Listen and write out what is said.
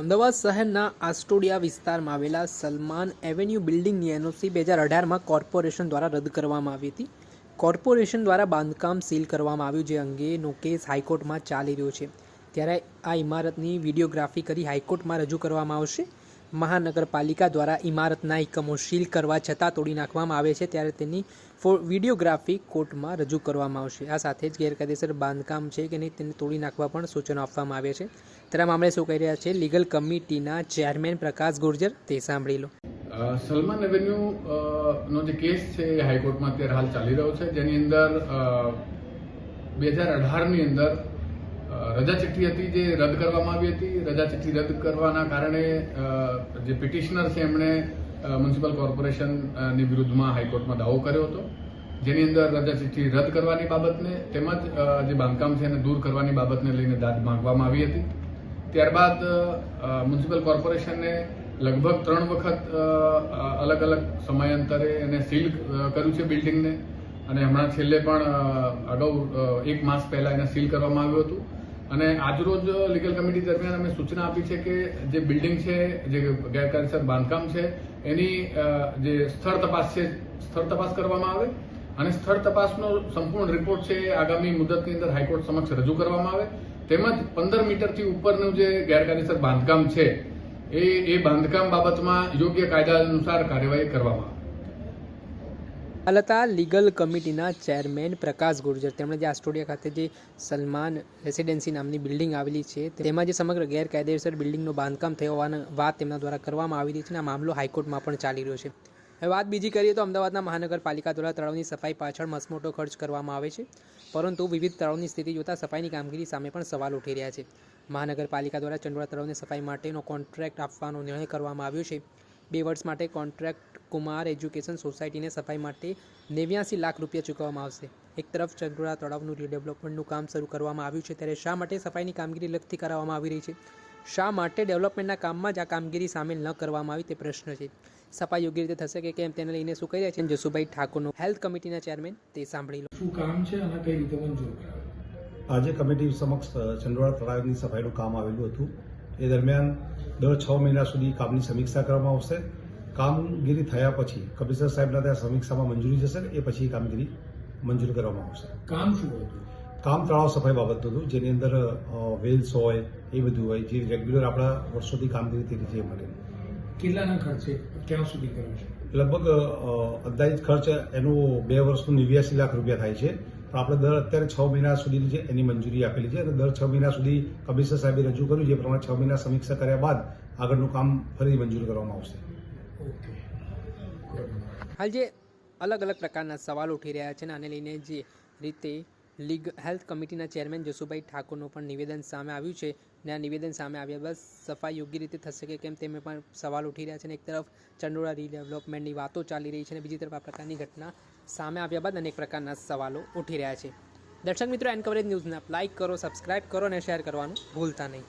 અમદાવાદ શહેરના આસ્ટોડિયા વિસ્તારમાં આવેલા સલમાન એવન્યુ બિલ્ડિંગની એનઓસી 2018માં કોર્પોરેશન દ્વારા રદ કરવામાં આવી હતી. કોર્પોરેશન દ્વારા બાંધકામ સીલ કરવામાં આવ્યું, જે અંગેનો કેસ હાઈકોર્ટમાં ચાલી રહ્યો છે. ત્યારે આ ઇમારતની વિડીયોગ્રાફી કરી હાઈકોર્ટમાં રજૂ કરવામાં આવશે. મહાનગરપાલિકા દ્વારા ઇમારતના એકમો સીલ કરવા છતાં તોડી નાખવામાં આવે છે, ત્યારે તેની વિડીયોગ્રાફી કોર્ટમાં રજૂ કરવામાં આવશે. આ સાથે જ ગેરકાયદેસર બાંધકામ છે કે નહીં તેને તોડી નાખવા પણ સૂચનો આપવામાં આવ્યા છે. ત્યારે મામલે શું કહી રહ્યા છે લીગલ કમિટીના ચેરમેન પ્રકાશ ગુર્જર, તે સાંભળી લો. સલમાન એવન્યુ નો જે કેસ છે એ હાઈકોર્ટમાં અત્યારે હાલ ચાલી રહ્યો છે, જેની અંદર 2018ની અંદર રજા ચિઠ્ઠી હતી જે રદ કરવામાં આવી હતી. રજા ચિઠ્ઠી રદ કરવાના કારણે જે પિટિશનર છે એમણે મ્યુનિસિપલ કોર્પોરેશનની વિરુદ્ધમાં હાઈકોર્ટમાં દાવો કર્યો હતો, જેની અંદર રજા ચિઠ્ઠી રદ કરવાની બાબતને તેમજ જે બાંધકામ છે એને દૂર કરવાની બાબતને લઈને દાદ માંગવામાં આવી હતી. ત્યારબાદ મ્યુનિસિપલ કોર્પોરેશને લગભગ 3 વખત અલગ અલગ સમયાંતરે એને સીલ કર્યું છે બિલ્ડિંગને, અને હમણાં છેલ્લે પણ અગાઉ 1 માસ પહેલા એને સીલ કરવામાં આવ્યું હતું. અને આજરોજ લીગલ કમિટી દરમિયાન અમે સૂચના આપી છે કે જે બિલ્ડિંગ છે, જે ગેરકાયદેસર બાંધકામ છે, એની જે સ્થળ તપાસ કરવામાં આવે અને સ્થળ તપાસનો સંપૂર્ણ રિપોર્ટ છે આગામી મુદતની અંદર હાઈકોર્ટ સમક્ષ રજૂ કરવામાં આવે. તેમજ 15 મીટરથી ઉપરનું જે ગેરકાયદેસર બાંધકામ છે એ બાંધકામ બાબતમાં યોગ્ય કાયદા અનુસાર કાર્યવાહી કરવામાં આવે. હાલતા લીગલ કમિટીના ચેરમેન પ્રકાશ ગુર્જર, તેમણે જે આસ્ટોડિયા ખાતે જે સલમાન રેસિડેન્સી નામની બિલ્ડિંગ આવેલી છે તેમાં જે સમગ્ર ગેરકાયદેસર બિલ્ડિંગનું બાંધકામ થયું હોવાની વાત તેમના દ્વારા કરવામાં આવી રહી છે અને આ મામલો હાઈકોર્ટમાં પણ ચાલી રહ્યો છે. હવે વાત બીજી કરીએ તો અમદાવાદના મહાનગરપાલિકા દ્વારા તળાવની સફાઈ પાછળ મસમોટો ખર્ચ કરવામાં આવે છે, પરંતુ વિવિધ તળાવની સ્થિતિ જોતાં સફાઈની કામગીરી સામે પણ સવાલ ઉઠી રહ્યા છે. મહાનગરપાલિકા દ્વારા ચંડોળા તળાવને સફાઈ માટેનો કોન્ટ્રાક્ટ આપવાનો નિર્ણય કરવામાં આવ્યો છે. 2 વર્ષ માટે કોન્ટ્રાક્ટ કુમાર એજ્યુકેશન સોસાયટીને સફાઈ માટે 89 લાખ રૂપિયા ચૂકવવામાં આવશે. એક તરફ ચંડોળા તળાવનું રીડેવલપમેન્ટનું કામ શરૂ કરવામાં આવ્યું છે, ત્યારે શા માટે સફાઈની કામગીરી અલગથી કરાવવામાં આવી રહી છે? શા માટે ડેવલપમેન્ટના કામમાં જ આ કામગીરી સામેલ ન કરવામાં આવી તે પ્રશ્ન છે. સફાઈ યોગ્ય રીતે થશે કે કેમ તેને લઈને શું કહી રહ્યા છે જસુભાઈ ઠાકોરનો, હેલ્થ કમિટીના ચેરમેન, તે સાંભળી લો. શું કામ છે અને કઈ રીતે મંજૂર કરાવે? આજે કમિટી સમક્ષ ચંડોળા તળાવની સફાઈનું કામ આવેલું હતું. એ દરમિયાન દર 6 મહિના સુધી કામની સમીક્ષા કરવામાં આવશે. કામગીરી થયા પછી કમિશનર સાહેબના ત્યાં સમીક્ષામાં મંજૂરી જશે, એ પછી કામગીરી મંજૂર કરવામાં આવશે. કામ શું હતું? કામ તળાવ સફાઈ બાબતનું હતું, જેની અંદર વેલ્સ હોય, એ બધું હોય, જે રેગ્યુલર આપણા વર્ષોથી કામગીરી થઈ રહી છે એ માટે. કેટલાના ખર્ચે ક્યાં સુધી કર્યો છે? લગભગ અંદાજિત ખર્ચ એનું 2 વર્ષનું 89 લાખ રૂપિયા થાય છે. પણ આપણે અત્યારે 6 મહિના સુધીની છે એની મંજૂરી આપેલી છે, અને દર 6 મહિના સુધી કમિશનર સાહેબે રજૂ કર્યું, જે પ્રમાણે 6 મહિના સમીક્ષા કર્યા બાદ આગળનું કામ ફરી મંજૂર કરવામાં આવશે. હાલ જે અલગ અલગ પ્રકારના સવાલો ઉઠી રહ્યા છે, આને લઈને જે રીતે હેલ્થ કમિટીના ચેરમેન જસુભાઈ ઠાકોરનું પણ નિવેદન સામે આવ્યું છે, અને આ નિવેદન સામે આવ્યા બાદ સફાઈ યોગ્ય રીતે થશે કે કેમ તેમે પણ સવાલ ઉઠી રહ્યા છે. અને એક તરફ ચંડોળા રીડેવલપમેન્ટની વાતો ચાલી રહી છે, અને બીજી તરફ આ પ્રકારની ઘટના સામે આવ્યા બાદ અનેક પ્રકારના સવાલો ઉઠી રહ્યા છે. દર્શક મિત્રો, એન કવરેજ ન્યૂઝને આપ લાઇક કરો, સબસ્ક્રાઇબ કરો અને શેર કરવાનું ભૂલતા નહીં.